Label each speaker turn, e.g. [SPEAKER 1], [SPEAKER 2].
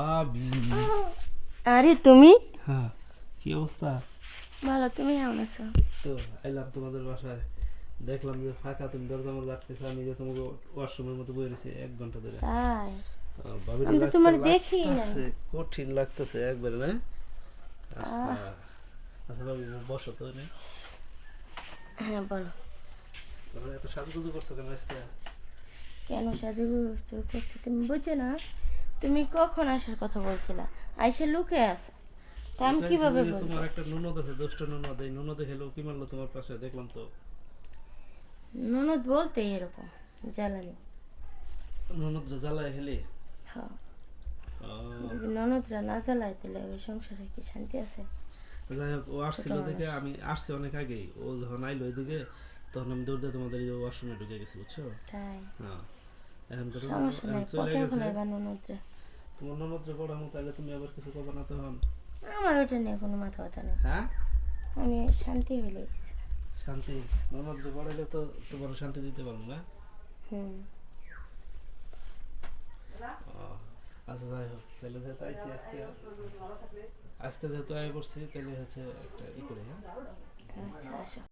[SPEAKER 1] ভাবি।
[SPEAKER 2] আরে তুমি?
[SPEAKER 1] হ্যাঁ, কি অবস্থা?
[SPEAKER 2] ভালো, তুমি কেমন আছো?
[SPEAKER 1] তো আইলাম তোমাদের বাসায়, দেখলাম যে ফাঁকা, তুমি দরজা মধ্যে আটকেছো, আমি যে তোমাকে ওয়াশরুমের মধ্যে বয়ে রয়েছি 1 ঘন্টা ধরে।
[SPEAKER 2] তাই?
[SPEAKER 1] ভাবির
[SPEAKER 2] আমি তো
[SPEAKER 1] আজকে
[SPEAKER 2] তোমার দেখি নাই।
[SPEAKER 1] লাগতেছে, কঠিন লাগতেছে একবারে না।
[SPEAKER 2] আহ,
[SPEAKER 1] আহা। আচ্ছা ভাবি, বসো তো এনে।
[SPEAKER 2] হ্যাঁ বলো।
[SPEAKER 1] তোমরা এত সাজুগুজু করছো কেন আজকে?
[SPEAKER 2] কেন সাজুগুজু করছি তুমি বুঝছো না? তুমি কখন আসার কথা বলছিলা? আইসে লুকে আছে, তা আমি
[SPEAKER 1] লুকাইছি
[SPEAKER 2] কিভাবে
[SPEAKER 1] ওই যে
[SPEAKER 2] বলবো?
[SPEAKER 1] তোমার একটা ননদ আছে, দুষ্ট ননদ, এই ননদ দেখে কি মারলো তোমার পাশে, দেখলাম তো।
[SPEAKER 2] ননদ বলতে এরকম জ্বালানি।
[SPEAKER 1] ননদরা জ্বালায় খেলে।
[SPEAKER 2] হ্যাঁ, যদি ননদরা না জ্বালায় তাহলে ওই সংসারে কি শান্তি আছে?
[SPEAKER 1] যাই হোক, ও
[SPEAKER 2] ছোট
[SPEAKER 1] আসছিল দেখে,
[SPEAKER 2] মানুষ।
[SPEAKER 1] আমি আসছি অনেক আগেই, ও যখন আইলো ওইদিকে তখন আমি দৌড় দিয়ে তোমাদের এই ওয়াশরুমে ঢুকে গেছি, বুঝছো?
[SPEAKER 2] তাই?
[SPEAKER 1] হ্যাঁ, এখন কথা হলো,
[SPEAKER 2] সমস্যা
[SPEAKER 1] এখন
[SPEAKER 2] নাই,
[SPEAKER 1] চলে
[SPEAKER 2] পটায়
[SPEAKER 1] গেছে।
[SPEAKER 2] ফেলাইবা ননদরে।
[SPEAKER 1] তোমার ননদরে পড়ানো, তাহলে তুমি আবার কিছু করবে না তখন?
[SPEAKER 2] আমার ওটা নিয়ে কোনো মাথা ব্যথা নেই।
[SPEAKER 1] হ্যাঁ,
[SPEAKER 2] আমি শান্তি হইলে গেছি।
[SPEAKER 1] শান্তি? ননদরে পড়াইলে তো তোমার শান্তি দিতে পারবো না।
[SPEAKER 2] হুম।
[SPEAKER 1] ও, আচ্ছা যাই হোক, তাহলে যেহেতু আইসি আজকে, আজকে যেহেতু আয় করছি, তাহলে হচ্ছে একটা ই করে, হ্যাঁ।
[SPEAKER 2] আচ্ছা আসো।